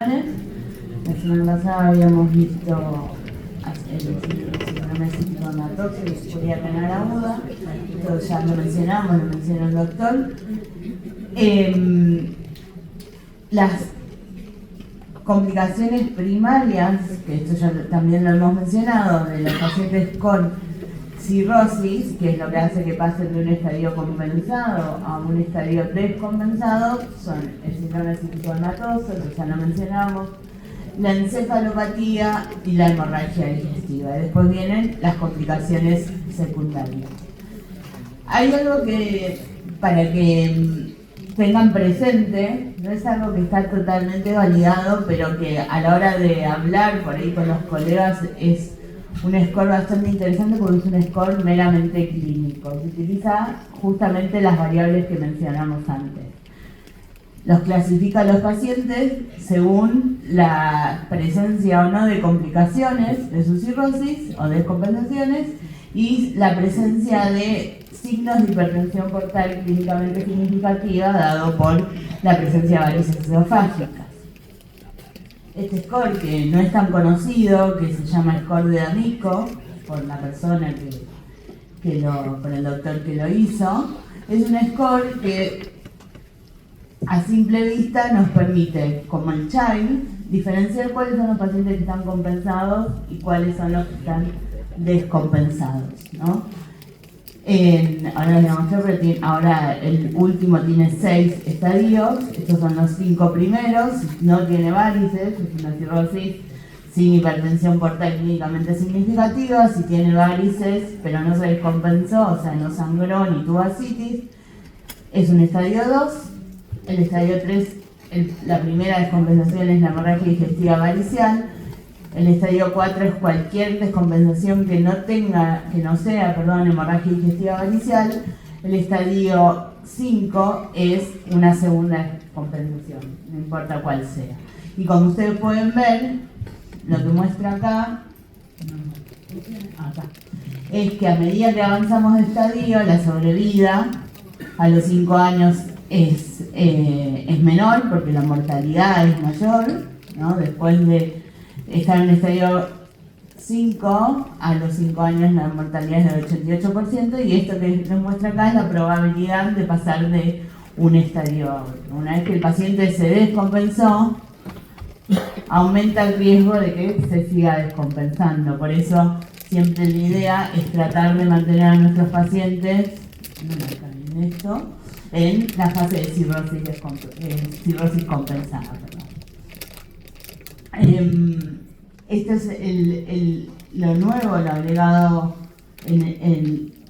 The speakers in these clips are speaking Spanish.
La semana pasada habíamos visto el síndrome cíclico-hematóxico y disforia renal aguda. Esto ya lo mencionamos, lo mencionó el doctor. Las complicaciones primarias, que esto ya también lo hemos mencionado, de los pacientes con cirrosis, que es lo que hace que pasen de un estadio compensado a un estadio descompensado, son el síndrome cíclico-hematoso, que ya lo mencionamos, la encefalopatía y la hemorragia digestiva. Y después vienen las complicaciones secundarias. Hay algo que, para que tengan presente, no es algo que está totalmente validado, pero que a la hora de hablar por ahí con los colegas es un score bastante interesante porque es un score meramente clínico. Se utiliza justamente las variables que mencionamos antes. Los clasifica a los pacientes según la presencia o no de complicaciones de su cirrosis o descompensaciones y la presencia de signos de hipertensión portal clínicamente significativa dado por la presencia de varices esofágicas. Este score, que no es tan conocido, que se llama score de D'Amico, por la persona por el doctor que lo hizo, es un score que a simple vista nos permite, como el CHILD, diferenciar cuáles son los pacientes que están compensados y cuáles son los que están descompensados, ¿no? Ahora les demostré, pero ahora el último tiene 6 estadios. Estos son los 5 primeros. No tiene varices, es una cirrosis sin hipertensión portal clínicamente significativa. Si tiene varices, pero no se descompensó, o sea, no sangró ni tuvo ascitis, es un estadio 2. El estadio 3, la primera descompensación es la hemorragia digestiva varicial. El estadio 4 es cualquier descompensación que no sea hemorragia digestiva varicial. El estadio 5 es una segunda descompensación, no importa cuál sea. Y como ustedes pueden ver, lo que muestra acá es que a medida que avanzamos de estadio, la sobrevida a los 5 años es menor porque la mortalidad es mayor, ¿no? Después de estar en el estadio 5, a los 5 años la mortalidad es del 88%, y esto que nos muestra acá es la probabilidad de pasar de un estadio a otro. Una vez que el paciente se descompensó, aumenta el riesgo de que se siga descompensando. Por eso siempre la idea es tratar de mantener a nuestros pacientes en la fase de cirrosis compensada. Esto es lo nuevo, lo agregado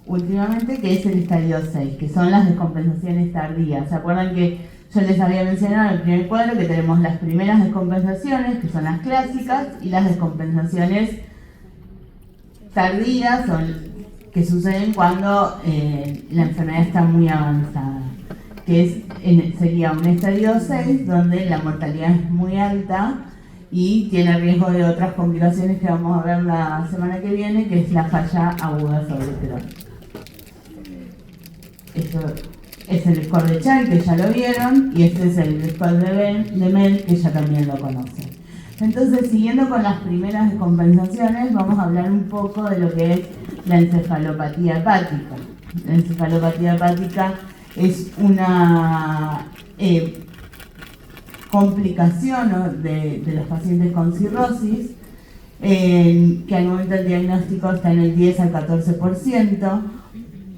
últimamente, que es el estadio 6, que son las descompensaciones tardías. ¿Se acuerdan que yo les había mencionado en el primer cuadro que tenemos las primeras descompensaciones, que son las clásicas, y las descompensaciones tardías, que suceden cuando la enfermedad está muy avanzada, que sería un estadio 6, donde la mortalidad es muy alta y tiene riesgo de otras complicaciones que vamos a ver la semana que viene, que es la falla aguda sobre Crohn. Esto es el score de CHILD, que ya lo vieron, y este es el score de MEL, que ya también lo conocen. Entonces, siguiendo con las primeras descompensaciones, vamos a hablar un poco de lo que es la encefalopatía hepática. La encefalopatía hepática es una complicación, ¿no?, de los pacientes con cirrosis, que al momento del diagnóstico está en el 10 al 14%.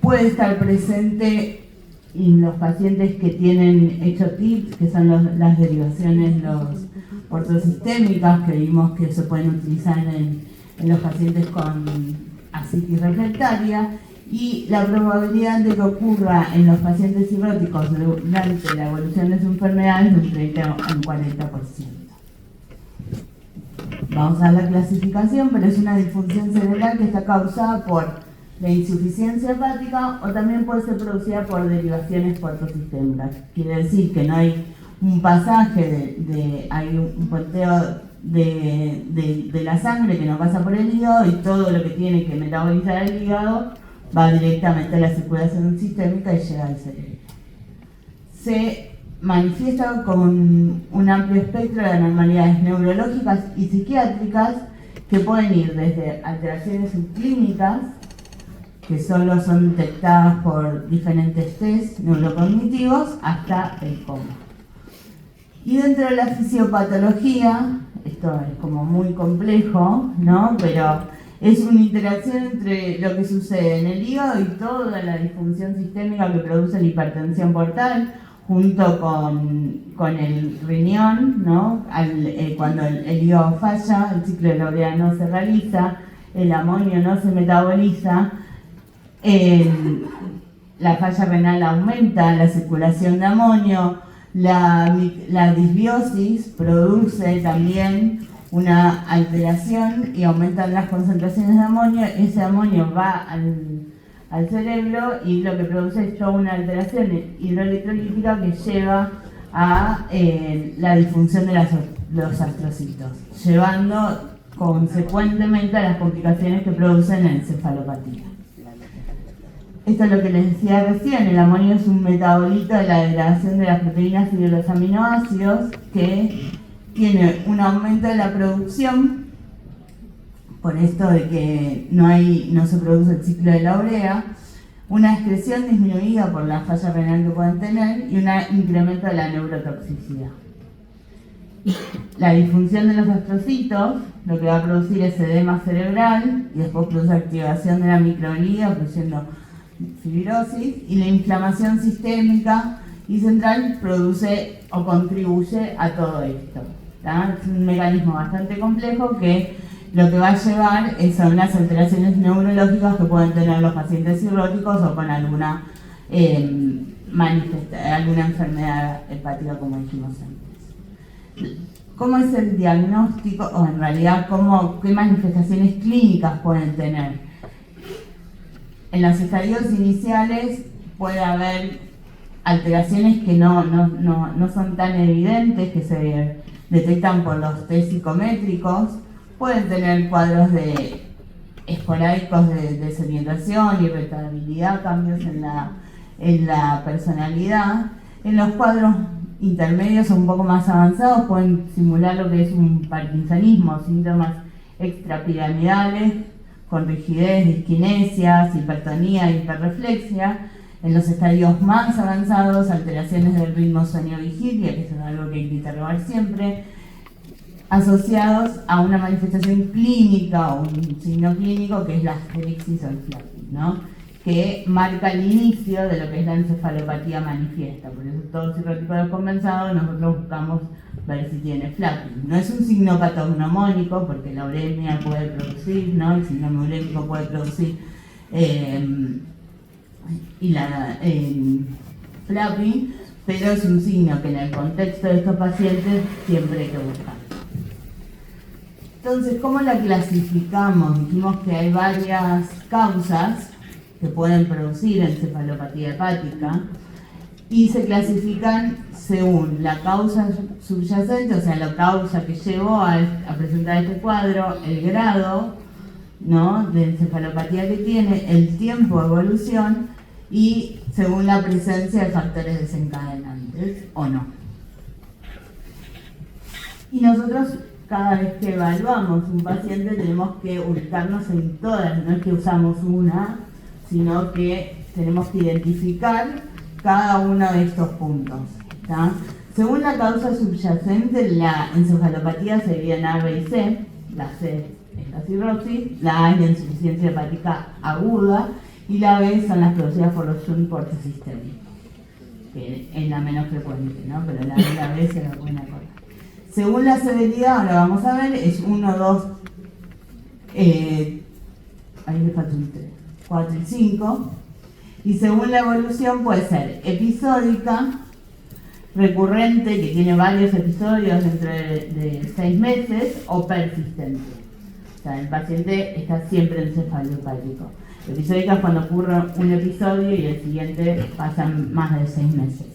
Puede estar presente en los pacientes que tienen HOTIPS, que son las derivaciones ortosistémicas, que vimos que se pueden utilizar en los pacientes con ascitis refractaria, y la probabilidad de que ocurra en los pacientes cirróticos durante la evolución de su enfermedad es de un 30 a un 40%. Vamos a la clasificación, pero es una disfunción cerebral que está causada por la insuficiencia hepática, o también puede ser producida por derivaciones ortosistémicas. Quiere decir que no hay un pasaje hay un puenteo de la sangre que no pasa por el hígado, y todo lo que tiene que metabolizar el hígado va directamente a la circulación sistémica y llega al cerebro. Se manifiesta con un amplio espectro de anormalidades neurológicas y psiquiátricas que pueden ir desde alteraciones subclínicas, que solo son detectadas por diferentes test neurocognitivos, hasta el coma. Y dentro de la fisiopatología, esto es como muy complejo, ¿no? Pero es una interacción entre lo que sucede en el hígado y toda la disfunción sistémica que produce la hipertensión portal, junto con el riñón, ¿no? Cuando el hígado falla, el ciclo de la urea no se realiza, el amonio no se metaboliza, la falla renal aumenta la circulación de amonio, la disbiosis produce también una alteración y aumentan las concentraciones de amonio. Ese amonio va al cerebro y lo que produce es toda una alteración hidroelectrolítica que lleva a la disfunción de los astrocitos, llevando consecuentemente a las complicaciones que producen la encefalopatía. Esto es lo que les decía recién, el amonio es un metabolito de la degradación de las proteínas y de los aminoácidos que tiene un aumento de la producción, por esto de que no se produce el ciclo de la urea, una excreción disminuida por la falla renal que pueden tener y un incremento de la neurotoxicidad. La disfunción de los astrocitos lo que va a producir es edema cerebral y después produce activación de la microglía, produciendo fibrosis, y la inflamación sistémica y central produce o contribuye a todo esto. ¿Tá? Es un mecanismo bastante complejo que lo que va a llevar son unas alteraciones neurológicas que pueden tener los pacientes cirróticos o con alguna enfermedad hepática, como dijimos antes. ¿Cómo es el diagnóstico, o en realidad qué manifestaciones clínicas pueden tener? En los estadios iniciales puede haber alteraciones que no son tan evidentes, que se detectan por los test psicométricos. Pueden tener cuadros esporádicos de desorientación, irritabilidad, cambios en la personalidad. En los cuadros intermedios o un poco más avanzados pueden simular lo que es un parkinsonismo, síntomas extrapiramidales con rigidez, disquinesias, hipertonía, hiperreflexia. En los estadios más avanzados, alteraciones del ritmo sueño-vigilia, que es algo que hay que interrogar siempre, asociados a una manifestación clínica o un signo clínico que es la asterixis o el flapping, ¿no? Que marca el inicio de lo que es la encefalopatía manifiesta. Por eso todo cirrótico descompensado nosotros buscamos ver si tiene flapping. No es un signo patognomónico, porque la uremia puede producir, ¿no? El síndrome urémico puede producir flapping, pero es un signo que en el contexto de estos pacientes siempre hay que buscar. Entonces, ¿cómo la clasificamos? Dijimos que hay varias causas que pueden producir encefalopatía hepática y se clasifican según la causa subyacente, o sea, la causa que llevó a presentar este cuadro, el grado, ¿no?, de encefalopatía que tiene, el tiempo de evolución y según la presencia de factores desencadenantes o no. Y nosotros, cada vez que evaluamos un paciente, tenemos que ubicarnos en todas, no es que usamos una, sino que tenemos que identificar cada uno de estos puntos. ¿Tá? Según la causa subyacente, la encefalopatía se divide en A, B y C. La C es la cirrosis, la A es la insuficiencia hepática aguda y la B son las producidas por los Schunck portosistémicos, que es la menos frecuente, ¿no? Pero la A y la B se la pueden acordar. Según la severidad, ahora vamos a ver, es 1, 2, ahí le falta un 3, 4 y 5. Y según la evolución puede ser episódica, recurrente, que tiene varios episodios dentro de 6 meses, o persistente. O sea, el paciente está siempre encefalopático. Episódica es cuando ocurre un episodio y el siguiente pasan más de 6 meses.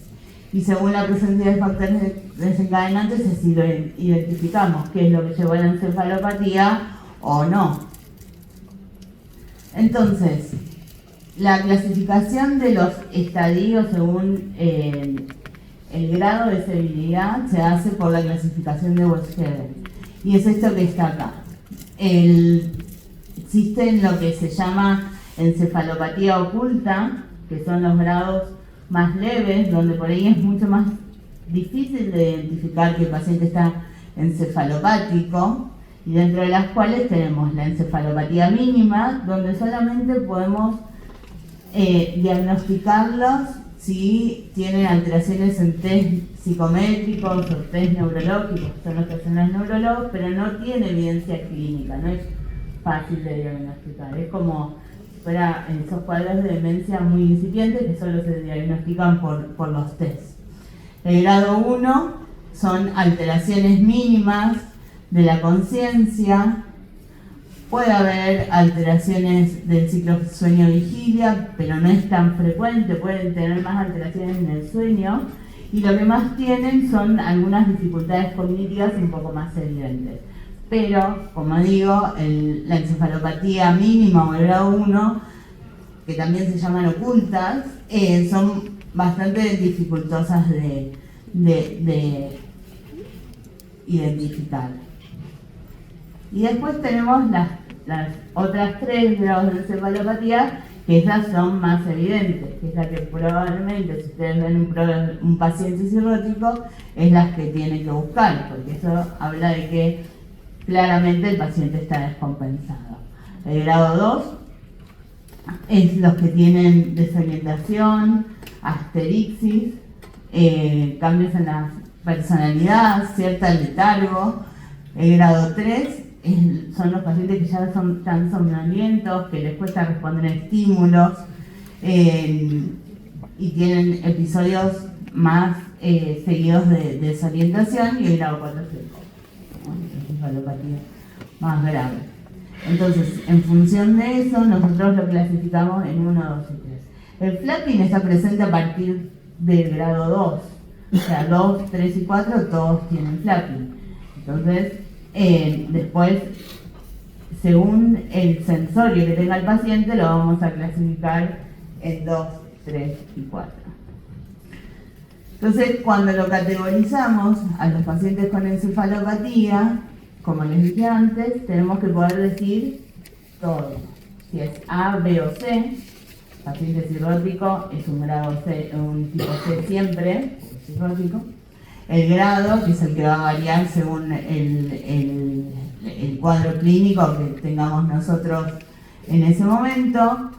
Y según la presencia de factores desencadenantes es si lo identificamos qué es lo que llevó a la encefalopatía o no. Entonces, la clasificación de los estadios según el grado de severidad se hace por la clasificación de Weisgeben. Y es esto que está acá. Existe lo que se llama encefalopatía oculta, que son los grados más leves, donde por ahí es mucho más difícil de identificar que el paciente está encefalopático, y dentro de las cuales tenemos la encefalopatía mínima, donde solamente podemos diagnosticarlos si tienen alteraciones en test psicométricos o test neurológicos, son los que hacen los neurólogos, pero no tiene evidencia clínica, no es fácil de diagnosticar. Es como si fuera esos cuadros de demencia muy incipientes que solo se diagnostican por los test. El grado 1 son alteraciones mínimas de la conciencia. Puede haber alteraciones del ciclo sueño-vigilia, pero no es tan frecuente, pueden tener más alteraciones en el sueño, y lo que más tienen son algunas dificultades cognitivas un poco más evidentes. Pero, como digo, la encefalopatía mínima o el grado 1, que también se llaman ocultas, son bastante dificultosas de identificar. Y después tenemos las otras 3 grados de encefalopatía, que esas son más evidentes, que es la que probablemente, si ustedes ven un paciente cirrótico, es las que tienen que buscar, porque eso habla de que claramente el paciente está descompensado. El grado 2 es los que tienen desorientación, asterixis, cambios en la personalidad, cierta letargo. El grado 3 son los pacientes que ya son tan somnolientos, que les cuesta responder a estímulos y tienen episodios más seguidos de desorientación. Y el grado 4 es encefalopatía más grave. Entonces, en función de eso, nosotros lo clasificamos en 1, 2 y 3. El flapping está presente a partir del grado 2. O sea, 2, 3 y 4 todos tienen flapping. Entonces, después, según el sensorio que tenga el paciente, lo vamos a clasificar en 2, 3 y 4. Entonces, cuando lo categorizamos a los pacientes con encefalopatía, como les dije antes, tenemos que poder decir todo. Si es A, B o C, paciente cirrótico es un grado C, un tipo C siempre, cirrótico. El grado, que es el que va a variar según el cuadro clínico que tengamos nosotros en ese momento.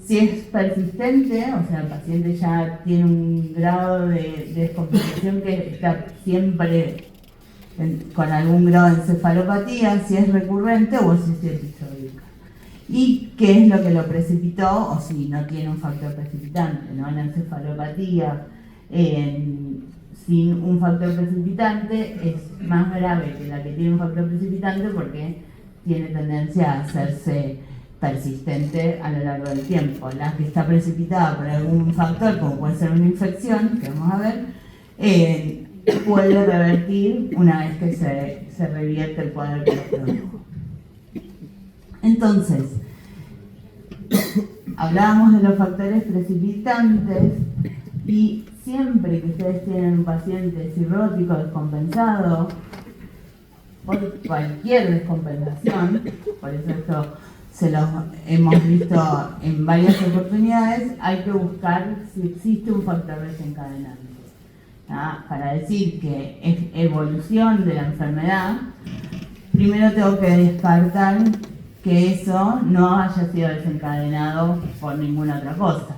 Si es persistente, o sea, el paciente ya tiene un grado de descompensación que está siempre con algún grado de encefalopatía, si es recurrente o si es episódica. Y qué es lo que lo precipitó, o si no tiene un factor precipitante, ¿no? La encefalopatía sin un factor precipitante es más grave que la que tiene un factor precipitante, porque tiene tendencia a hacerse persistente a lo largo del tiempo. La que está precipitada por algún factor, como puede ser una infección, que vamos a ver, puede revertir una vez que se revierte el cuadro que lo produjo. Entonces, hablábamos de los factores precipitantes, y siempre que ustedes tienen un paciente cirrótico descompensado, por cualquier descompensación, por eso esto se los hemos visto en varias oportunidades, hay que buscar si existe un factor desencadenante. Para decir que es evolución de la enfermedad, primero tengo que descartar que eso no haya sido desencadenado por ninguna otra cosa.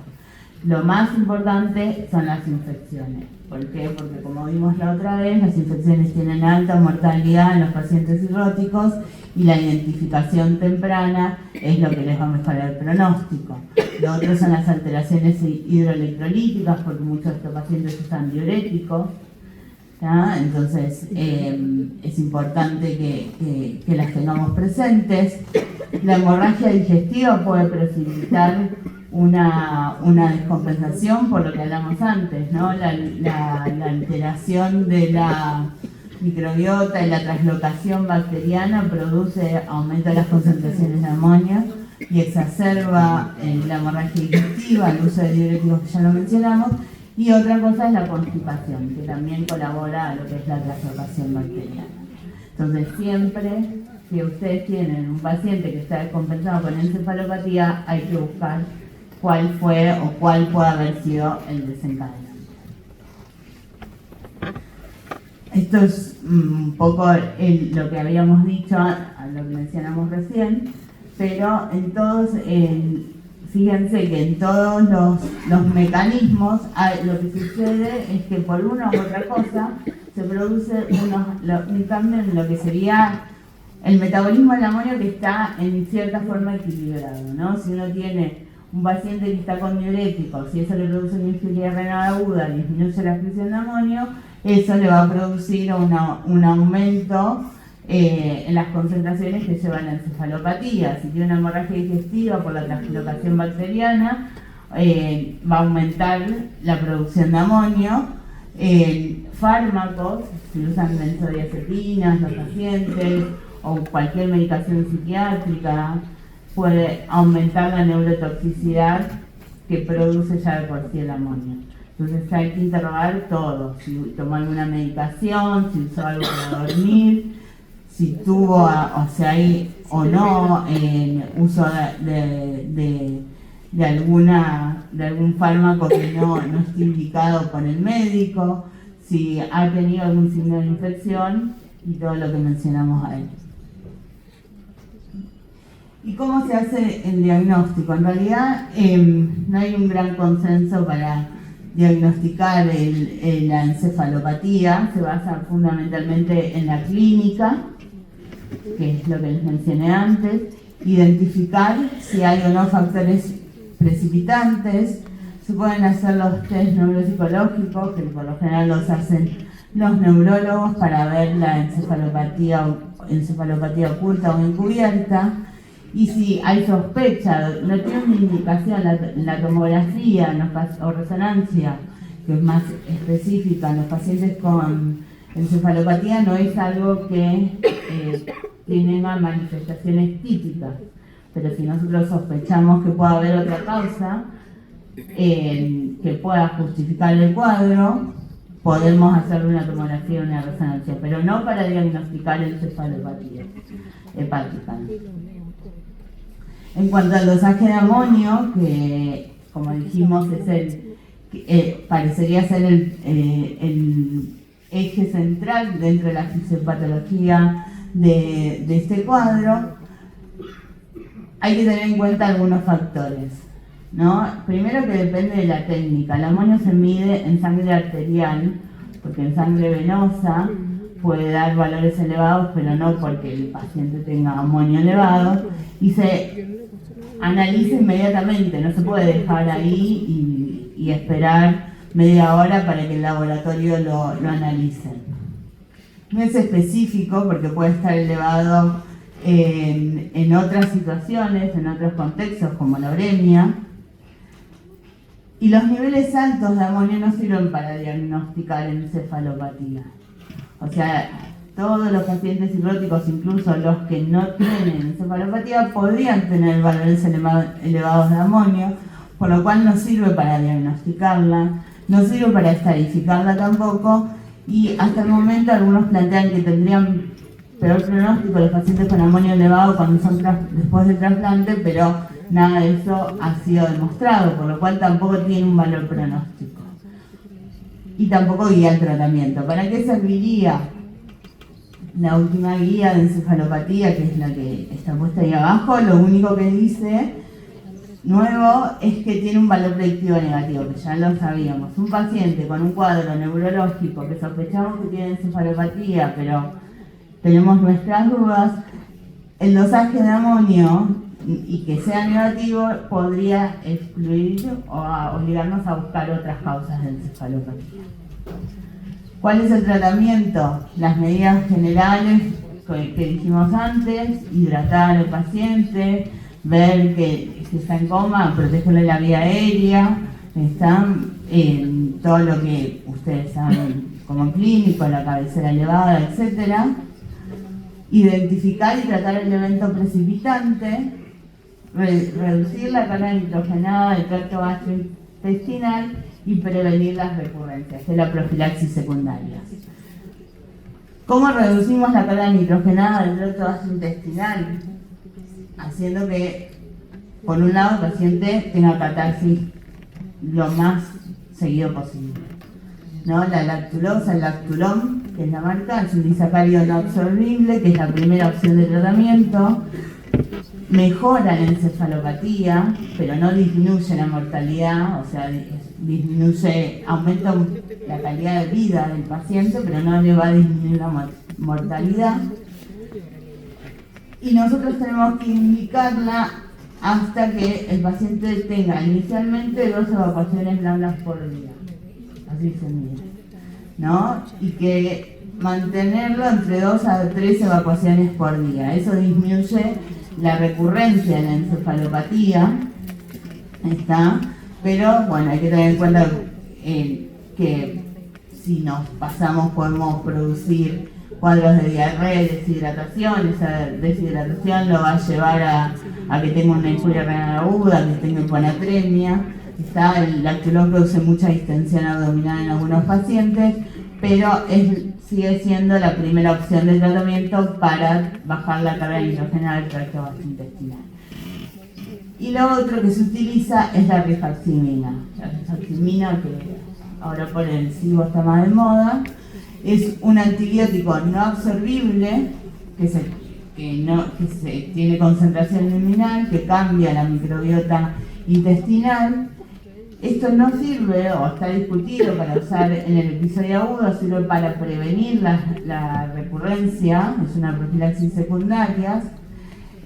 Lo más importante son las infecciones. ¿Por qué? Porque, como vimos la otra vez, las infecciones tienen alta mortalidad en los pacientes cirróticos, y la identificación temprana es lo que les va a mejorar el pronóstico. Lo otro son las alteraciones hidroelectrolíticas, porque muchos de estos pacientes usan diuréticos. Entonces, es importante que las tengamos presentes. La hemorragia digestiva puede precipitar una descompensación, por lo que hablamos antes, ¿no? La alteración de la microbiota y la translocación bacteriana produce aumento de las concentraciones de amonio y exacerba la hemorragia digestiva, el uso de diuréticos que ya lo mencionamos, Y otra cosa es la constipación, que también colabora a lo que es la translocación bacteriana. Entonces siempre, si ustedes tienen un paciente que está descompensado con encefalopatía, hay que buscar cuál fue o cuál puede haber sido el desencadenante. Esto es un poco lo que habíamos dicho, a lo que mencionamos recién, pero en todos, fíjense que en todos los mecanismos lo que sucede es que por una u otra cosa se produce un cambio en lo que sería el metabolismo del amonio, que está en cierta forma equilibrado, ¿no? Si uno tiene un paciente que está con diuréticos, si eso le produce una insuficiencia renal aguda, disminuye la excreción de amonio, eso le va a producir un aumento en las concentraciones que llevan a la encefalopatía. Si tiene una hemorragia digestiva por la translocación bacteriana, va a aumentar la producción de amonio. Fármacos, si usan benzodiazepinas los pacientes, o cualquier medicación psiquiátrica, puede aumentar la neurotoxicidad que produce ya de por sí el amonio. Entonces hay que interrogar todo, si tomó alguna medicación, si usó algo para dormir, si tuvo o no uso de algún fármaco que no esté indicado por el médico, si ha tenido algún signo de infección y todo lo que mencionamos ahí. ¿Y cómo se hace el diagnóstico? En realidad no hay un gran consenso para diagnosticar la encefalopatía. Se basa fundamentalmente en la clínica, que es lo que les mencioné antes, identificar si hay o no factores precipitantes. Se pueden hacer los test neuropsicológicos, que por lo general los hacen los neurólogos para ver la encefalopatía oculta o encubierta. Y si hay sospecha, no tiene una indicación, la tomografía o resonancia, que es más específica en los pacientes con encefalopatía, no es algo que tenga manifestaciones típicas. Pero si nosotros sospechamos que pueda haber otra causa que pueda justificar el cuadro, podemos hacer una tomografía o una resonancia, pero no para diagnosticar encefalopatía hepática. En cuanto al dosaje de amonio, que como dijimos parecería ser el eje central dentro de la fisiopatología de este cuadro, hay que tener en cuenta algunos factores, ¿no? Primero, que depende de la técnica. El amonio se mide en sangre arterial, porque en sangre venosa puede dar valores elevados, pero no porque el paciente tenga amonio elevado, y se analiza inmediatamente, no se puede dejar ahí y esperar media hora para que el laboratorio lo analice. No es específico porque puede estar elevado en otras situaciones, en otros contextos, como la uremia. Y los niveles altos de amonio no sirven para diagnosticar encefalopatía. O sea, todos los pacientes cirróticos, incluso los que no tienen encefalopatía, podrían tener valores elevados de amonio, por lo cual no sirve para diagnosticarla, no sirve para estadificarla tampoco, y hasta el momento algunos plantean que tendrían peor pronóstico los pacientes con amonio elevado cuando son después del trasplante, pero nada de eso ha sido demostrado, por lo cual tampoco tiene un valor pronóstico. Y tampoco guía el tratamiento. ¿Para qué serviría la última guía de encefalopatía, que es la que está puesta ahí abajo? Lo único que dice nuevo es que tiene un valor predictivo negativo, que ya lo sabíamos. Un paciente con un cuadro neurológico que sospechamos que tiene encefalopatía, pero tenemos nuestras dudas, el dosaje de amonio, y que sea negativo, podría excluir o obligarnos a buscar otras causas de encefalopatía. ¿Cuál es el tratamiento? Las medidas generales que dijimos antes: hidratar al paciente, ver que si está en coma, protegerle la vía aérea, están en todo lo que ustedes saben como clínico, la cabecera elevada, etc. Identificar y tratar el evento precipitante, reducir la carga nitrogenada del tracto gastrointestinal y prevenir las recurrencias, de la profilaxis secundaria. ¿Cómo reducimos la carga nitrogenada del tracto gastrointestinal? Haciendo que, por un lado, el paciente tenga catarsis lo más seguido posible, ¿no? La lactulosa, el lactulón, que es la marca, es un disacárido no absorbible, que es la primera opción de tratamiento. Mejora la encefalopatía, pero no disminuye la mortalidad, o sea, aumenta la calidad de vida del paciente, pero no le va a disminuir la mortalidad. Y nosotros tenemos que indicarla hasta que el paciente tenga inicialmente 2 evacuaciones blandas por día, así se mide, ¿no? Y que mantenerlo entre 2 a 3 evacuaciones por día. Eso disminuye la recurrencia de la encefalopatía, pero bueno, hay que tener en cuenta que si nos pasamos podemos producir cuadros de diarrea y deshidratación. Esa deshidratación lo va a llevar a que tenga una infuria renal aguda, que tenga hiponatremia. El lactulón produce mucha distensión abdominal en algunos pacientes, pero sigue siendo la primera opción de tratamiento para bajar la carga nitrogenada del tracto gastrointestinal. Y lo otro que se utiliza es la rifaximina. La rifaximina, que ahora por el SIBO está más de moda, es un antibiótico no absorbible que tiene concentración luminal, que cambia la microbiota intestinal. Esto no sirve, o está discutido para usar en el episodio agudo, sirve para prevenir la recurrencia, es una profilaxis secundaria,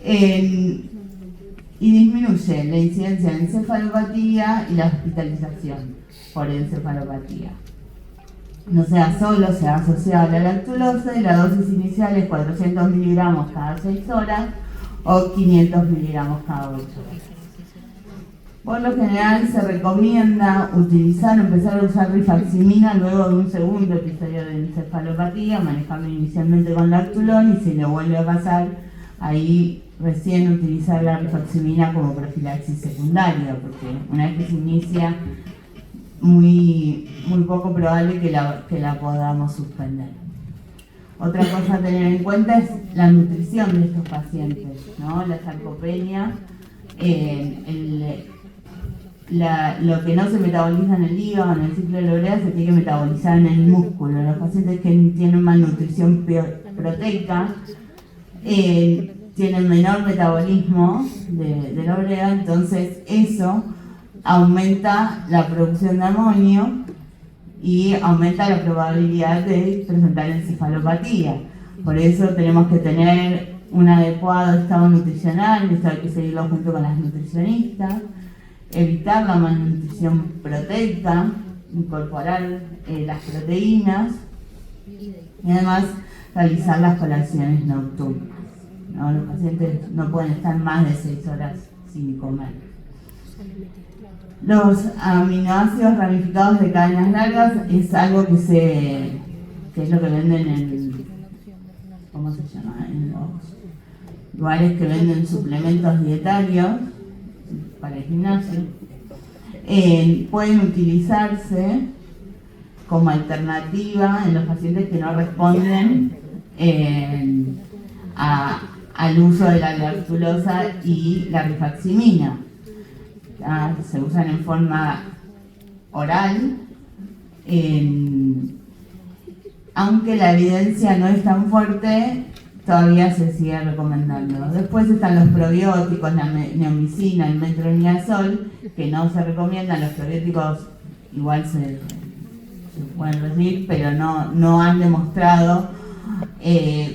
y disminuye la incidencia de encefalopatía y la hospitalización por encefalopatía. No sea solo, sea asociado a la lactulosa, y la dosis inicial es 400 miligramos cada 6 horas o 500 miligramos cada 8 horas. Por lo general se recomienda empezar a usar rifaximina luego de un segundo episodio de encefalopatía, manejando inicialmente con lactulón, y si le vuelve a pasar, ahí recién utilizar la rifaximina como profilaxis secundaria, porque una vez que se inicia, muy poco probable que la podamos suspender. Otra cosa a tener en cuenta es la nutrición de estos pacientes, ¿no? La sarcopenia, lo que no se metaboliza en el hígado, en el ciclo de la urea, se tiene que metabolizar en el músculo. Los pacientes que tienen malnutrición proteica tienen menor metabolismo de la urea, entonces eso aumenta la producción de amonio y aumenta la probabilidad de presentar encefalopatía. Por eso tenemos que tener un adecuado estado nutricional, esto hay que seguirlo junto con las nutricionistas, evitar la malnutrición proteica, incorporar las proteínas y además realizar las colaciones nocturnas, ¿no? Los pacientes no pueden estar más de 6 horas sin comer. Los aminoácidos ramificados de cadenas largas es algo que es lo que venden en los lugares que venden suplementos dietarios para el gimnasio. Pueden utilizarse como alternativa en los pacientes que no responden al uso de la lactulosa y la rifaximina. Se usan en forma oral, aunque la evidencia no es tan fuerte, todavía se sigue recomendando. Después están los probióticos, la neomicina, el metronidazol, que no se recomiendan. Los probióticos igual se pueden recibir, pero no han demostrado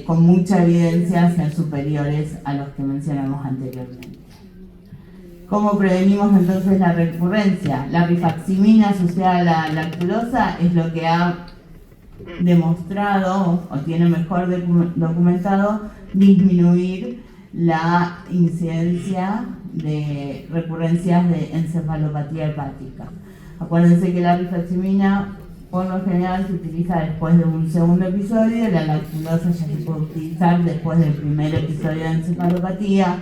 con mucha evidencia ser superiores a los que mencionamos anteriormente. ¿Cómo prevenimos entonces la recurrencia? La rifaximina asociada a la lactulosa es lo que ha demostrado o tiene mejor documentado disminuir la incidencia de recurrencias de encefalopatía hepática. Acuérdense que la rifaximina por lo general se utiliza después de un segundo episodio, la lactulosa ya se puede utilizar después del primer episodio de encefalopatía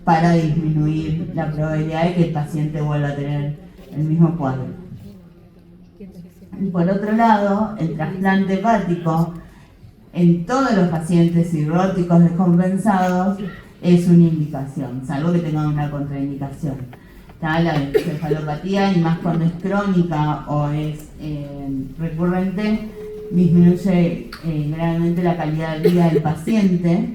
para disminuir la probabilidad de que el paciente vuelva a tener el mismo cuadro. Y por otro lado, el trasplante hepático en todos los pacientes cirróticos descompensados es una indicación, salvo que tengan una contraindicación. Está la encefalopatía, y más cuando es crónica o es recurrente, disminuye gravemente la calidad de vida del paciente.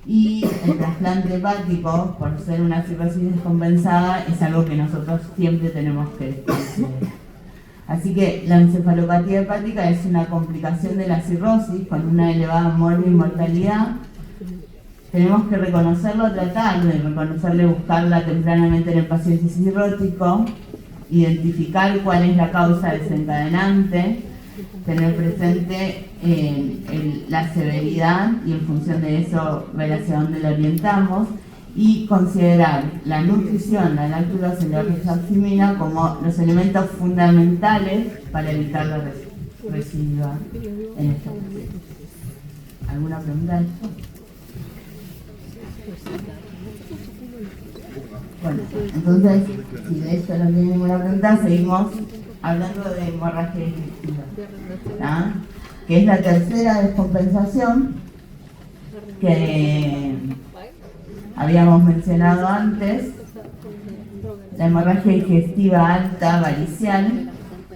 Y el trasplante hepático, por ser una cirrosis descompensada, es algo que nosotros siempre tenemos que considerar. Así que la encefalopatía hepática es una complicación de la cirrosis con una elevada mortalidad. Tenemos que reconocerlo, tratar de reconocerlo y buscarla tempranamente en el paciente cirrótico, identificar cuál es la causa desencadenante, tener presente la severidad y en función de eso ver hacia dónde lo orientamos, y considerar la nutrición, la lactulosa y la rifaximirina como los elementos fundamentales para evitar la recidiva en esta paciente. ¿Alguna pregunta? Bueno, entonces, si de esto no tiene ninguna pregunta, seguimos hablando de hemorragia digestiva, ¿ah? Que es la tercera descompensación que habíamos mencionado antes. La hemorragia digestiva alta varicial,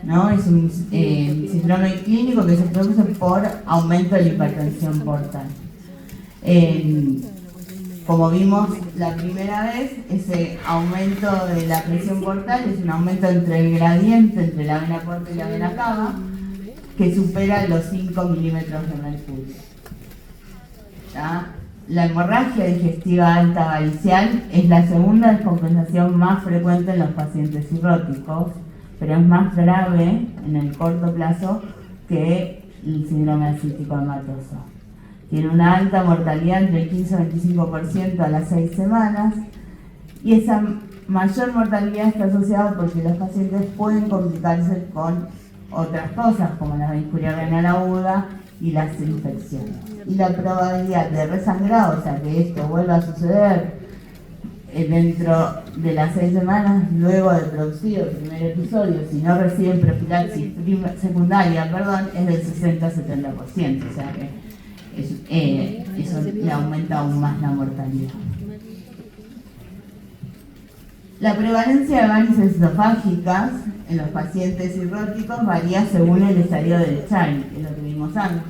¿no? Es un síndrome clínico que se produce por aumento de la hipertensión portal. Como vimos la primera vez, ese aumento de la presión portal es un aumento entre el gradiente entre la vena porta y la vena cava, que supera los 5 milímetros de mercurio. ¿Ya? La hemorragia digestiva alta varicial es la segunda descompensación más frecuente en los pacientes cirróticos, pero es más grave en el corto plazo que el síndrome ascítico hematoso. Tiene una alta mortalidad entre el 15 y 25% a las 6 semanas, y esa mayor mortalidad está asociada porque los pacientes pueden complicarse con otras cosas como la injuria renal aguda y las infecciones. Y la probabilidad de resangrado, o sea que esto vuelva a suceder dentro de las 6 semanas luego de producido el primer episodio, si no reciben profilaxis secundaria, es del 60-70%, o sea que eso le aumenta aún más la mortalidad. La prevalencia de varices esofágicas en los pacientes cirróticos varía según el estadio del Child, que es lo que vimos antes.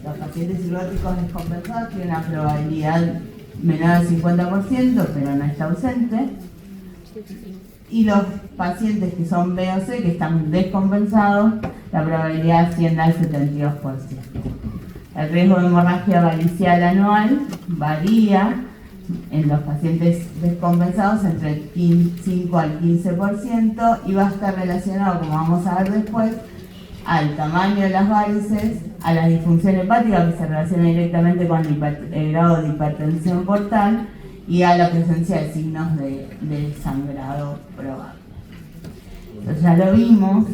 Los pacientes cirróticos descompensados tienen una probabilidad menor al 50%, pero no está ausente. Y los pacientes que son B o C, que están descompensados, la probabilidad asciende al 72%. El riesgo de hemorragia varicial anual varía en los pacientes descompensados entre el 5 al 15% y va a estar relacionado, como vamos a ver después, al tamaño de las varices, a la disfunción hepática que se relaciona directamente con el grado de hipertensión portal y a la presencia de signos de sangrado probable. Entonces ya lo vimos,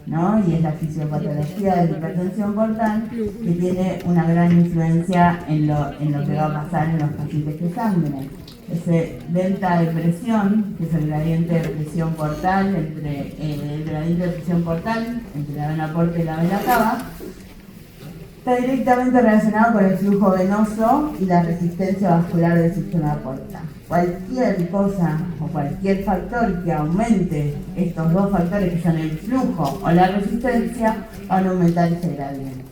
¿no? Y es la fisiopatología de la hipertensión portal que tiene una gran influencia en lo que va a pasar en los pacientes que sangran. Ese delta de presión, que es el gradiente de presión portal entre la vena porta y la vena cava, está directamente relacionado con el flujo venoso y la resistencia vascular del sistema portal. Cualquier cosa o cualquier factor que aumente estos dos factores, que son el flujo o la resistencia, van a aumentar ese gradiente.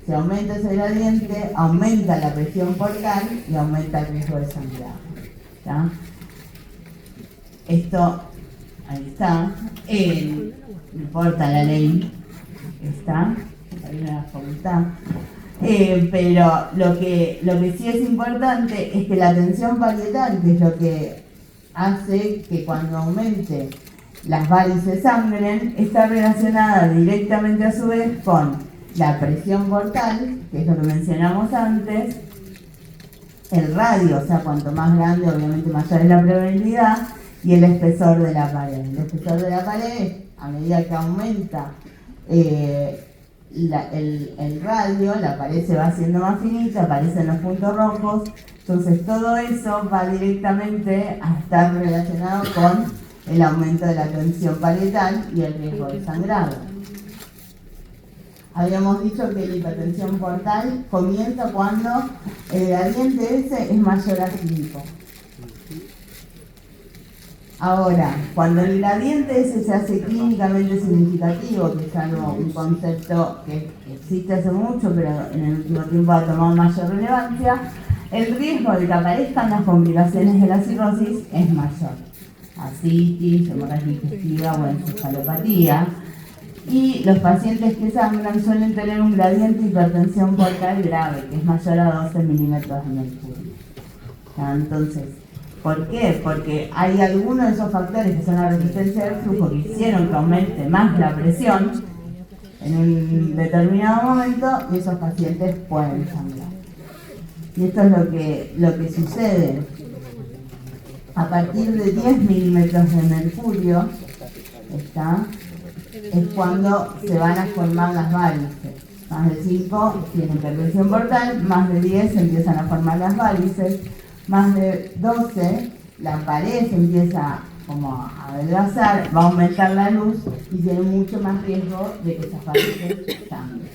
Si aumenta ese gradiente, aumenta la presión portal y aumenta el riesgo de sangrado. ¿Está? Esto, ahí está, no importa la ley, está, hay una facultad. Pero lo que sí es importante es que la tensión parietal, que es lo que hace que cuando aumente las varices sangren, está relacionada directamente a su vez con la presión portal, que es lo que mencionamos antes, el radio, o sea, cuanto más grande, obviamente mayor es la probabilidad, y el espesor de la pared. El espesor de la pared, a medida que aumenta el radio, la pared se va haciendo más finita, aparecen los puntos rojos, entonces todo eso va directamente a estar relacionado con el aumento de la tensión parietal y el riesgo de sangrado. Habíamos dicho que la hipertensión portal comienza cuando el gradiente ese es mayor a 5. Ahora, cuando el gradiente ese se hace clínicamente significativo, que es algo, un concepto que existe hace mucho, pero en el último tiempo ha tomado mayor relevancia, el riesgo de que aparezcan las complicaciones de la cirrosis es mayor. Ascitis, hemorragia digestiva o encefalopatía. Y los pacientes que sangran suelen tener un gradiente de hipertensión portal grave, que es mayor a 12 milímetros de mercurio. Entonces, ¿por qué? Porque hay algunos de esos factores que son la resistencia del flujo que hicieron que aumente más la presión en un determinado momento y esos pacientes pueden sangrar. Y esto es lo que sucede. A partir de 10 milímetros de mercurio, es cuando se van a formar las varices. Más de 5 tiene hipertensión portal, más de 10 se empiezan a formar las varices, más de 12 la pared se empieza como a adelgazar, va a aumentar la luz y tiene mucho más riesgo de que esas varices sangren.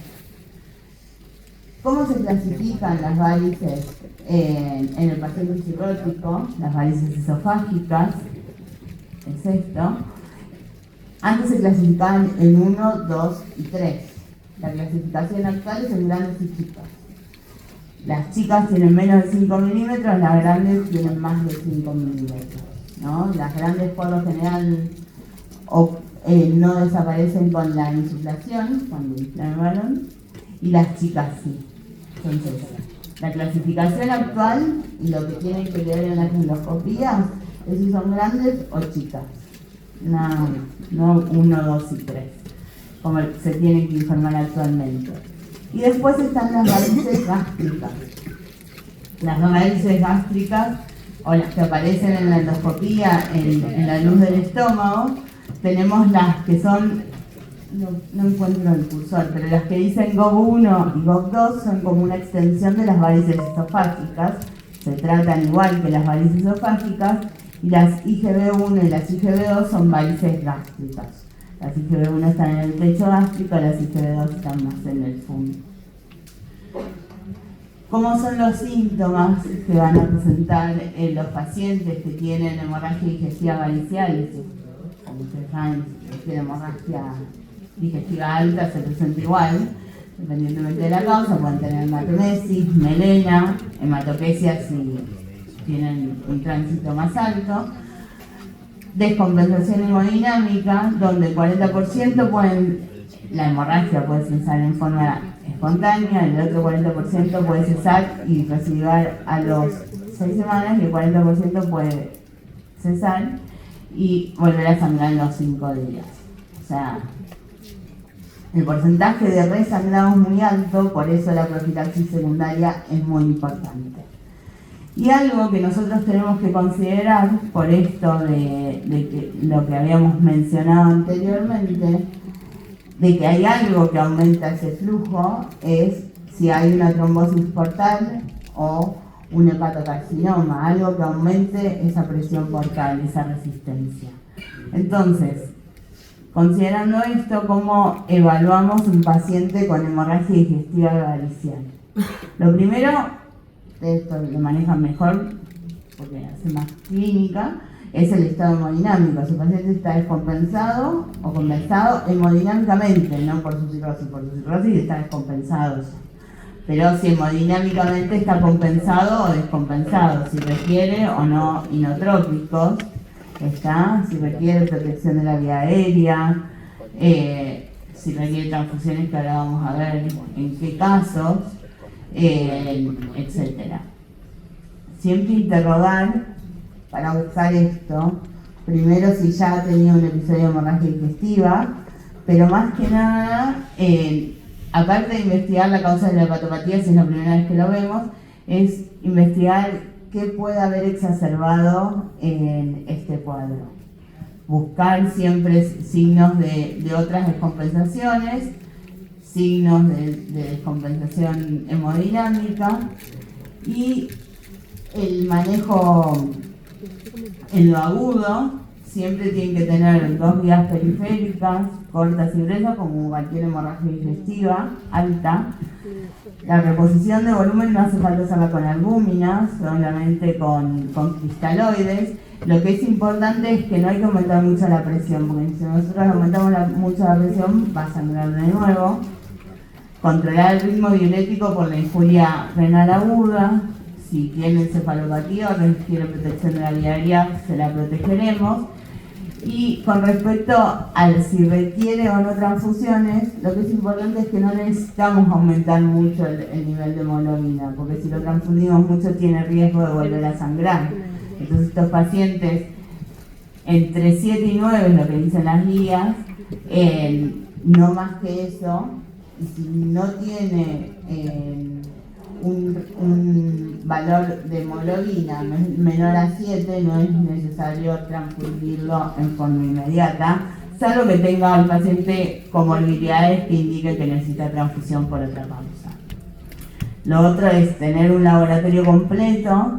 ¿Cómo se clasifican las varices en el paciente cirrótico? Las varices esofágicas, es esto. Antes se clasificaban en 1, 2 y 3. La clasificación actual es en grandes y chicas. Las chicas tienen menos de 5 milímetros, las grandes tienen más de 5 milímetros, ¿no? Las grandes por lo general no desaparecen con la insuflación, cuando inflan el balón, y las chicas sí. Entonces, la clasificación actual y lo que tienen que ver en las endoscopías es si son grandes o chicas. No 1, 2 y 3, como se tienen que informar actualmente. Y después están las varices gástricas. Las varices gástricas, o las que aparecen en la endoscopía, en la luz del estómago, tenemos las que son, no encuentro el cursor, pero las que dicen GOV1 y GOV2 son como una extensión de las varices esofágicas, se tratan igual que las varices esofágicas, y las IgB1 y las IgB2 son varices gástricas. Las IgB1 están en el techo gástrico, las IgB2 están más en el fondo. ¿Cómo son los síntomas que van a presentar los pacientes que tienen hemorragia digestiva varicial? Como ustedes saben, si tienen hemorragia digestiva alta se presenta igual, independientemente de la causa. Pueden tener hematomesis, melena, hematopesia si tienen un tránsito más alto, descompensación hemodinámica, donde el 40% la hemorragia puede cesar en forma espontánea, el otro 40% puede cesar y recidivar a los 6 semanas, y el 40% puede cesar y volver a sangrar en los 5 días. O sea, el porcentaje de resangrado es muy alto, por eso la profilaxis secundaria es muy importante. Y algo que nosotros tenemos que considerar, por esto de que lo que habíamos mencionado anteriormente, de que hay algo que aumenta ese flujo, es si hay una trombosis portal o un hepatocarcinoma, algo que aumente esa presión portal, esa resistencia. Entonces, considerando esto, ¿cómo evaluamos un paciente con hemorragia digestiva varicial? Lo primero, esto lo manejan mejor porque hace más clínica, es el estado hemodinámico. Si el paciente está descompensado o compensado hemodinámicamente, no por su cirrosis está descompensado. Pero si hemodinámicamente está compensado o descompensado, si requiere o no inotrópicos, si requiere protección de la vía aérea, si requiere transfusiones, que ahora vamos a ver en qué casos, etcétera. Siempre interrogar para buscar esto, primero si ya ha tenido un episodio de hemorragia digestiva, pero más que nada, aparte de investigar la causa de la hepatopatía, si es la primera vez que lo vemos, es investigar qué puede haber exacerbado en este cuadro. Buscar siempre signos de otras descompensaciones, signos de descompensación hemodinámica, y el manejo en lo agudo siempre tienen que tener 2 vías periféricas, cortas y gruesas, como cualquier hemorragia digestiva alta. La reposición de volumen no hace falta hacerla con albúminas, solamente con cristaloides. Lo que es importante es que no hay que aumentar mucho la presión, porque si nosotros aumentamos mucho la presión, va a sangrar de nuevo. Controlar el ritmo diurético por la injuria renal aguda. Si tiene encefalopatía o requiere protección de la vía aérea, se la protegeremos. Y con respecto a si requiere o no transfusiones, lo que es importante es que no necesitamos aumentar mucho el nivel de hemoglobina, porque si lo transfundimos mucho tiene riesgo de volver a sangrar. Entonces estos pacientes entre 7 y 9 es lo que dicen las guías, no más que eso, y si no tiene un valor de hemoglobina menor a 7, no es necesario transfundirlo en forma inmediata, salvo que tenga el paciente comorbilidades que indiquen que necesita transfusión por otra causa. Lo otro es tener un laboratorio completo,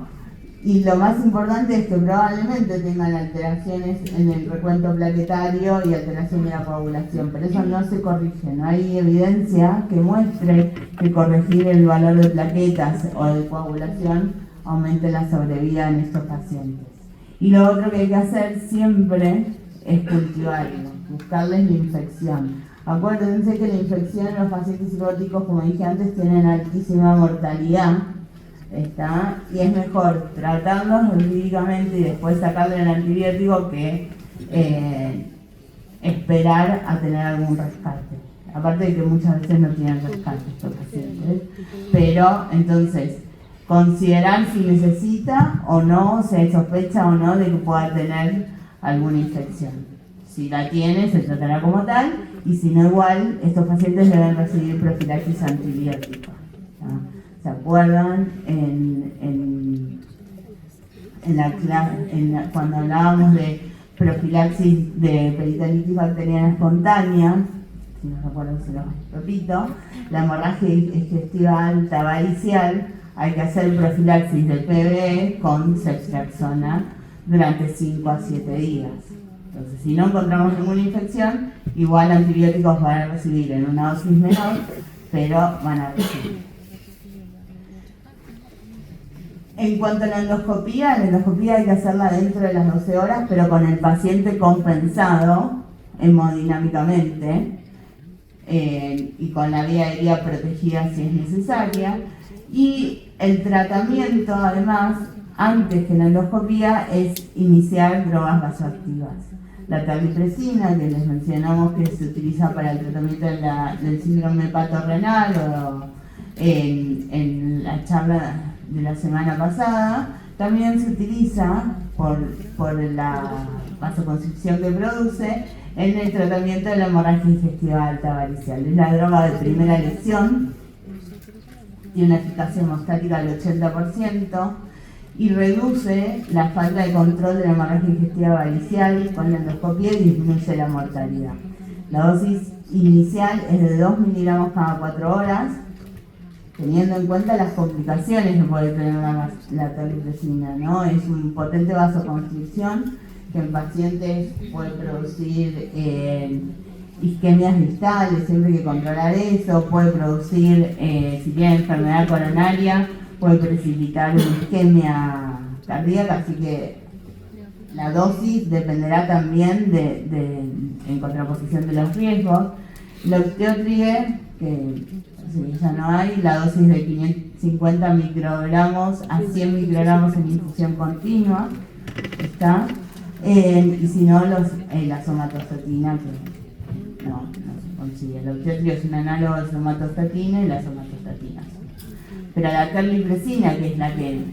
y lo más importante es que probablemente tengan alteraciones en el recuento plaquetario y alteración de la coagulación, pero eso no se corrige, no hay evidencia que muestre que corregir el valor de plaquetas o de coagulación aumente la sobrevida en estos pacientes. Y lo otro que hay que hacer siempre es cultivarlo, buscarles la infección. Acuérdense que la infección en los pacientes cirróticos, como dije antes, tienen altísima mortalidad. Y es mejor tratarlos empíricamente y después sacarle el antibiótico que esperar a tener algún rescate. Aparte de que muchas veces no tienen rescate estos pacientes. Pero entonces, considerar si necesita o no, se sospecha o no de que pueda tener alguna infección. Si la tiene, se tratará como tal, y si no igual, estos pacientes deben recibir profilaxis antibiótica. ¿Se acuerdan? Cuando hablábamos de profilaxis de peritonitis bacteriana espontánea, si no recuerdo se lo repito, la hemorragia digestiva alta varicial, hay que hacer profilaxis de PBE con ceftriaxona durante 5 a 7 días. Entonces, si no encontramos ninguna infección, igual antibióticos van a recibir en una dosis menor, pero van a recibir. En cuanto a la endoscopía hay que hacerla dentro de las 12 horas, pero con el paciente compensado hemodinámicamente y con la vía aérea protegida si es necesaria. Y el tratamiento, además, antes que la endoscopía, es iniciar drogas vasoactivas. La terlipresina, que les mencionamos que se utiliza para el tratamiento del síndrome hepatorrenal o en la charla de la semana pasada, también se utiliza por la vasoconstricción que produce en el tratamiento de la hemorragia digestiva alta varicial. Es la droga de primera elección, tiene una eficacia hemostática del 80% y reduce la falta de control de la hemorragia digestiva varicial con la endoscopia y disminuye la mortalidad. La dosis inicial es de 2 miligramos cada 4 horas, teniendo en cuenta las complicaciones que puede tener la terlipresina, ¿no? Es un potente vasoconstricción que en pacientes puede producir isquemias distales, siempre hay que controlar eso, puede producir, si tiene enfermedad coronaria, puede precipitar una isquemia cardíaca, así que la dosis dependerá también en contraposición de los riesgos. La osteotrige, que ya no hay, la dosis de 550 microgramos a 100 microgramos en infusión continua, ¿está? Y si no, la somatostatina, que no se consigue. El osteotrio es un análogo de somatostatina y la somatostatina. Pero la terlipresina, que es la que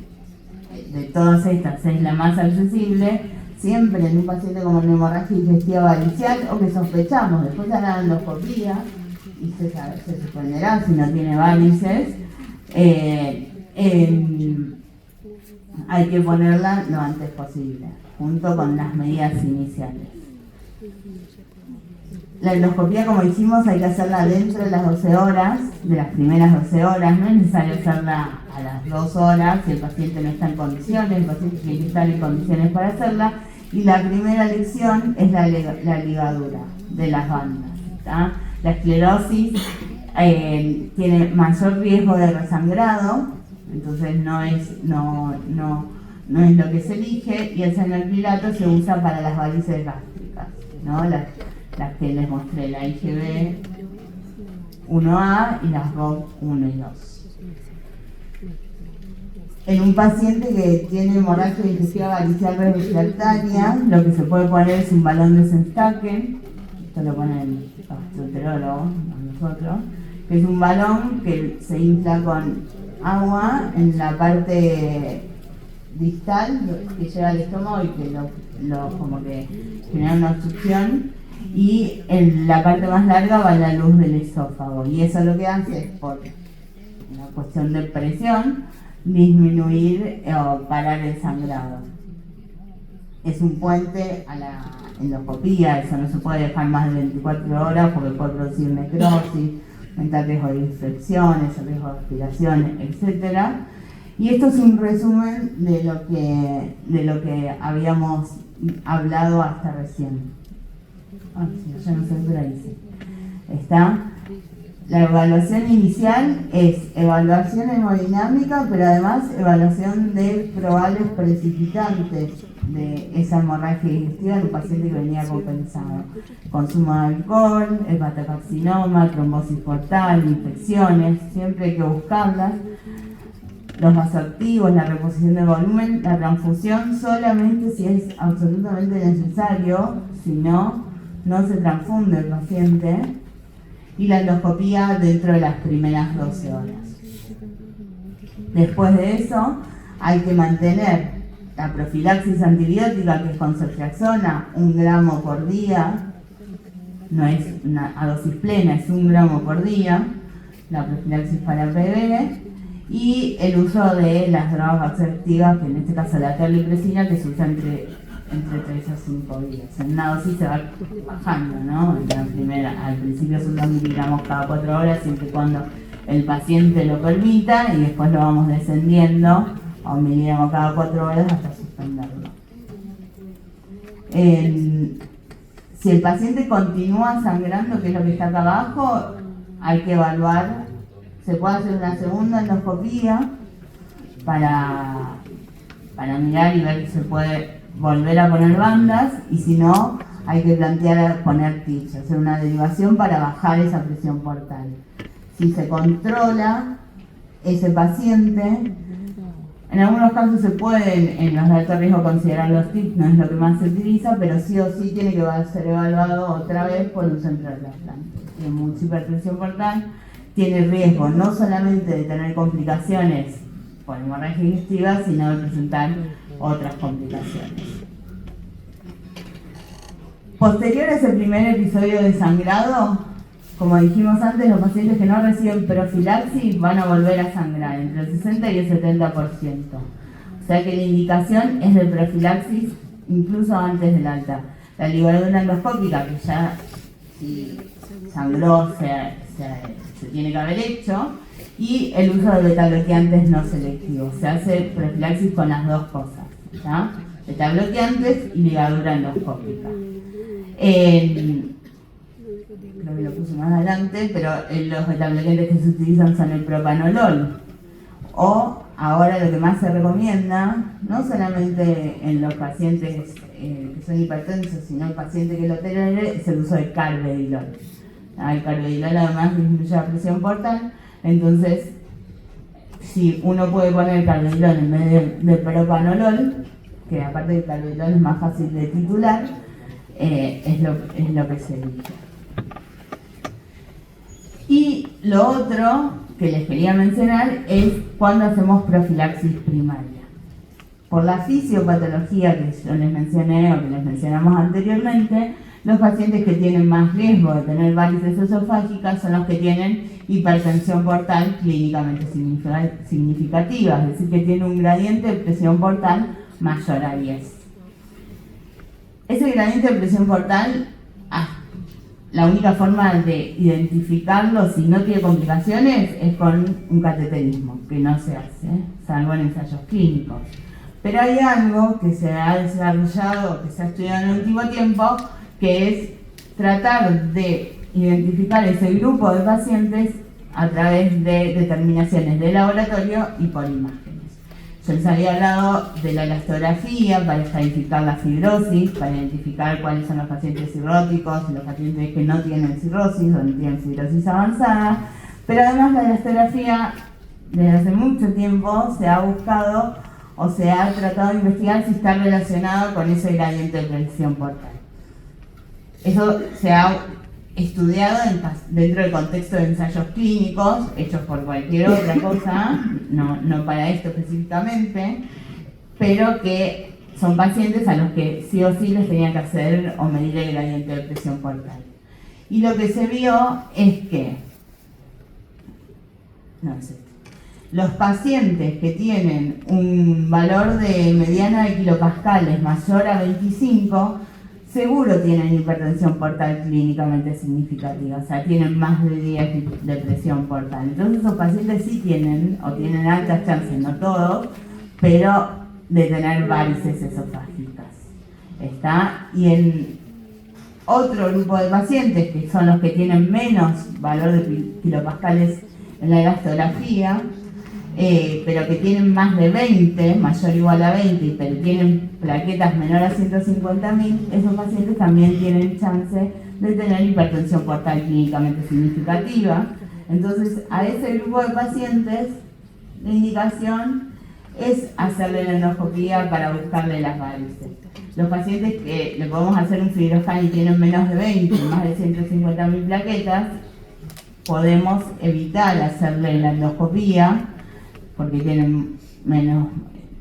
de todas estas es la más accesible, siempre en un paciente como una hemorragia digestiva varicial o que sospechamos, después de la endoscopía, y se suspenderá si no tiene varices, hay que ponerla lo antes posible, junto con las medidas iniciales. La endoscopía, como dijimos, hay que hacerla dentro de las 12 horas, de las primeras 12 horas, no es necesario hacerla a las 2 horas si el paciente no está en condiciones, el paciente tiene que estar en condiciones para hacerla, Y la primera lección es la ligadura de las bandas, ¿tá? La esclerosis tiene mayor riesgo de resangrado, entonces no es lo que se elige, y el cianoacrilato se usa para las varices gástricas, ¿no? Las que les mostré, la IgB 1A y las GOG 1 y 2. En un paciente que tiene hemorragia digestiva varicial refractaria, lo que se puede poner es un balón de Senstaken, esto lo pone el gastroenterólogo, no nosotros, que es un balón que se infla con agua en la parte distal que llega al estómago y que como que genera una obstrucción, y en la parte más larga va la luz del esófago, y eso lo que hace es, por una cuestión de presión, disminuir o parar el sangrado. Es un puente a la endoscopía, eso no se puede dejar más de 24 horas porque puede producir necrosis, aumentar riesgo de infecciones, riesgo de aspiraciones, etc. Y esto es un resumen de lo que habíamos hablado hasta recién. Sí, ya no sé qué dice. ¿Está? La evaluación inicial es evaluación hemodinámica, pero además evaluación de probables precipitantes de esa hemorragia digestiva en un paciente que venía compensado. Consumo de alcohol, hepatocarcinoma, trombosis portal, infecciones, siempre hay que buscarlas. Los vasoactivos, la reposición de volumen, la transfusión solamente si es absolutamente necesario, si no, no se transfunde el paciente. Y la endoscopía dentro de las primeras 12 horas. Después de eso, hay que mantener la profilaxis antibiótica, que es con ceftriaxona, 1 gramo por día, no es a dosis plena, es 1 gramo por día, la profilaxis para PB, y el uso de las drogas vasoactivas, que en este caso la terlipresina, que se usa entre 3 a 5 días. En una dosis se va bajando, ¿no? Al principio son 2 miligramos cada 4 horas, siempre y cuando el paciente lo permita, y después lo vamos descendiendo a 1 miligramo cada 4 horas hasta suspenderlo. Si el paciente continúa sangrando, que es lo que está acá abajo, hay que evaluar, se puede hacer una segunda endoscopía para mirar y ver si se puede volver a poner bandas, y si no, hay que plantear poner TIPS, hacer una derivación para bajar esa presión portal. Si se controla ese paciente, en algunos casos se pueden, en los de alto riesgo, considerar los TIPS, no es lo que más se utiliza, pero sí o sí tiene que ser evaluado otra vez por un centro de trasplante. Tiene mucha hipertensión portal, tiene riesgo no solamente de tener complicaciones por hemorragia digestiva, sino de presentar otras complicaciones. Posterior a ese primer episodio de sangrado, como dijimos antes, los pacientes que no reciben profilaxis van a volver a sangrar entre el 60 y el 70%. O sea que la indicación es de profilaxis incluso antes del alta. La ligadura endoscópica, que ya si sangró se tiene que haber hecho, y el uso de betabloqueantes no selectivos. Se hace profilaxis con las dos cosas, ¿tá? Betabloqueantes y ligadura endoscópica. Creo que lo puse más adelante, pero los betabloqueantes que se utilizan son el propanolol. O ahora lo que más se recomienda, no solamente en los pacientes que son hipertensos, sino el paciente que lo tiene, es el uso de carvedilol. El carvedilol además disminuye la presión portal. Entonces, si uno puede poner carvedilol en vez de propanolol, que aparte del carvedilol es más fácil de titular, es lo que se elige. Y lo otro que les quería mencionar es cuando hacemos profilaxis primaria. Por la fisiopatología que yo les mencioné o que les mencionamos anteriormente, los pacientes que tienen más riesgo de tener varices esofágicas son los que tienen hipertensión portal clínicamente significativa, es decir, que tienen un gradiente de presión portal mayor a 10. Ese gradiente de presión portal, la única forma de identificarlo si no tiene complicaciones es con un cateterismo, que no se hace, salvo en ensayos clínicos. Pero hay algo que se ha desarrollado, que se ha estudiado en el último tiempo, que es tratar de identificar ese grupo de pacientes a través de determinaciones de laboratorio y por imágenes. Yo les había hablado de la elastografía para estadificar la fibrosis, para identificar cuáles son los pacientes cirróticos y los pacientes que no tienen cirrosis o no tienen fibrosis avanzada, pero además la elastografía desde hace mucho tiempo se ha buscado o se ha tratado de investigar si está relacionado con ese gradiente de presión portal. Eso se ha estudiado dentro del contexto de ensayos clínicos hechos por cualquier otra cosa, no para esto específicamente, pero que son pacientes a los que sí o sí les tenían que hacer o medir el gradiente de presión portal. Y lo que se vio es que los pacientes que tienen un valor de mediana de kilopascales mayor a 25 seguro tienen hipertensión portal clínicamente significativa, o sea, tienen más de 10 de presión portal. Entonces esos pacientes sí tienen, o tienen altas chances, no todos, pero de tener varices esofágicas. ¿Está? Y en otro grupo de pacientes, que son los que tienen menos valor de kilopascales en la elastografía, pero que tienen más de 20, mayor o igual a 20, pero tienen plaquetas menor a 150.000, esos pacientes también tienen chance de tener hipertensión portal clínicamente significativa. Entonces, a ese grupo de pacientes, la indicación es hacerle la endoscopía para buscarle las varices. Los pacientes que le podemos hacer un fibroscan y tienen menos de 20, más de 150.000 plaquetas, podemos evitar hacerle la endoscopía porque tienen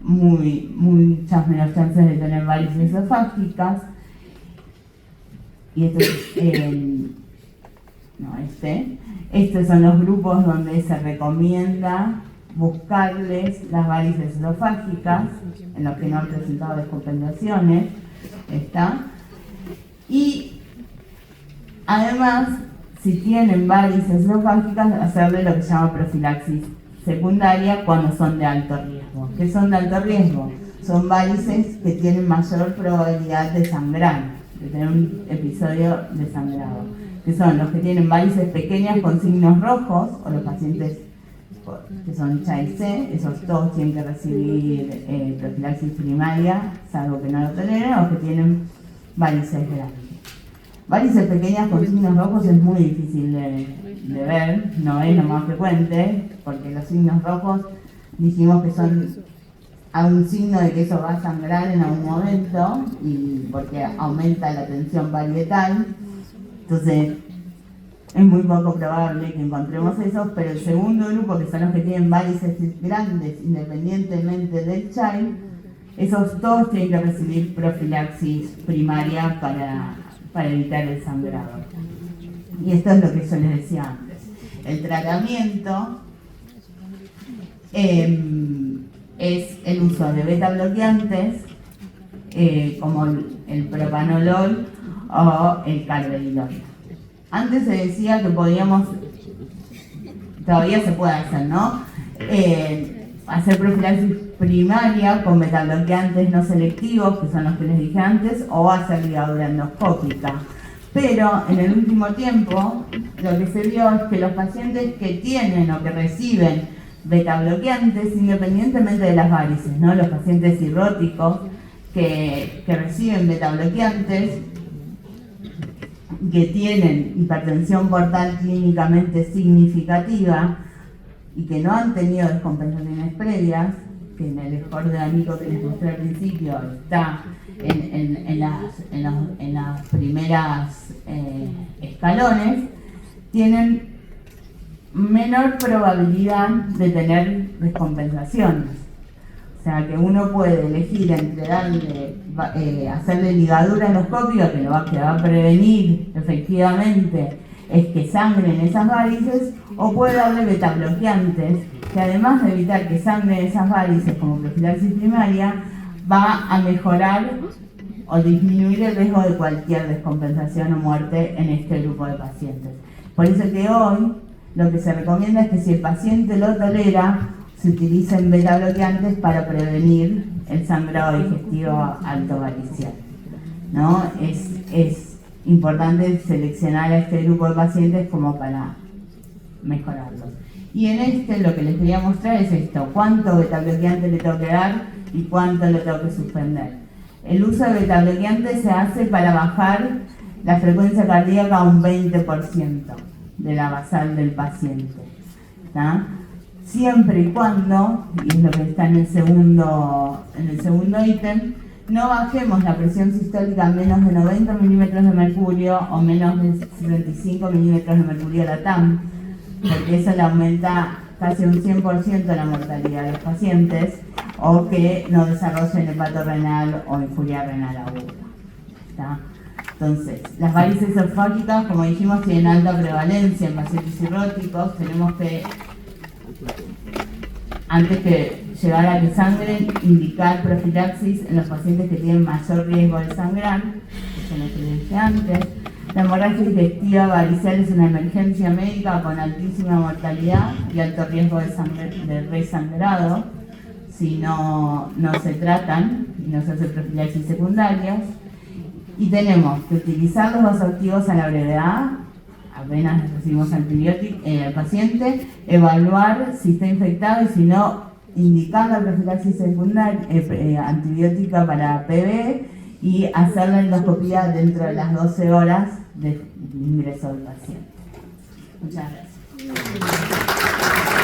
muchas menos chances de tener varices esofágicas. Y estos son los grupos donde se recomienda buscarles las varices esofágicas, en los que no han presentado descompensaciones, ¿está? Y además, si tienen varices esofágicas, hacerle lo que se llama profilaxis secundaria cuando son de alto riesgo. ¿Qué son de alto riesgo? Son varices que tienen mayor probabilidad de sangrar, de tener un episodio de sangrado, que son los que tienen varices pequeñas con signos rojos, o los pacientes que son CHA y C, esos todos tienen que recibir profilaxis primaria, salvo que no lo toleren, o que tienen varices grandes. Varices pequeñas con signos rojos es muy difícil de ver, no es lo más frecuente, porque los signos rojos dijimos que son a un signo de que eso va a sangrar en algún momento, y porque aumenta la tensión varietal. Entonces es muy poco probable que encontremos esos, pero el segundo grupo, que son los que tienen varices grandes independientemente del CHAI, esos todos tienen que recibir profilaxis primaria para evitar el sangrado. Y esto es lo que yo les decía antes. El tratamiento es el uso de beta bloqueantes como el propanolol o el carvedilol. Antes se decía que podíamos, todavía se puede hacer, ¿no? Hacer profilaxis primaria con beta bloqueantes no selectivos, que son los que les dije antes, o hacer ligadura endoscópica. Pero en el último tiempo lo que se vio es que los pacientes que tienen o que reciben beta bloqueantes, independientemente de las varices, ¿no? Los pacientes cirróticos que reciben beta bloqueantes, que tienen hipertensión portal clínicamente significativa y que no han tenido descompensaciones previas, que en el score de Amico que les mostré al principio está en las primeras escalones, tienen menor probabilidad de tener descompensaciones. O sea que uno puede elegir entre hacerle ligadura endoscópica, que va a prevenir efectivamente es que sangren esas varices, o puede darle beta bloqueantes, que además de evitar que sangren esas varices como profilaxis primaria, va a mejorar o disminuir el riesgo de cualquier descompensación o muerte en este grupo de pacientes. Por eso que hoy lo que se recomienda es que si el paciente lo tolera, se utilicen beta bloqueantes para prevenir el sangrado digestivo altovaricial, ¿no? Es importante seleccionar a este grupo de pacientes como para mejorarlos. Y en lo que les quería mostrar es esto: cuánto beta bloqueante le tengo que dar y cuánto le tengo que suspender. El uso de beta bloqueante se hace para bajar la frecuencia cardíaca a un 20% de la basal del paciente, ¿tá? Siempre y cuando, y es lo que está en el segundo ítem, no bajemos la presión sistólica a menos de 90 milímetros de mercurio o menos de 75 milímetros de mercurio la TAM, porque eso le aumenta casi un 100% la mortalidad de los pacientes, o que no desarrollen hepato renal o infuria renal aguda, ¿tá? Entonces, las varices esofágicas, como dijimos, tienen alta prevalencia en pacientes cirróticos. Tenemos que, antes que llegar a que sangren, indicar profilaxis en los pacientes que tienen mayor riesgo de sangrar, que son los que les dije antes. La hemorragia digestiva varicial es una emergencia médica con altísima mortalidad y alto riesgo de resangrado si no se tratan y no se hace profilaxis secundarios. Y tenemos que utilizar los vasoactivos a la brevedad, apenas recibimos antibiótico al paciente, evaluar si está infectado y si no, indicar la profilaxis secundaria antibiótica para PB y hacer la endoscopía dentro de las 12 horas del ingreso del paciente. Muchas gracias.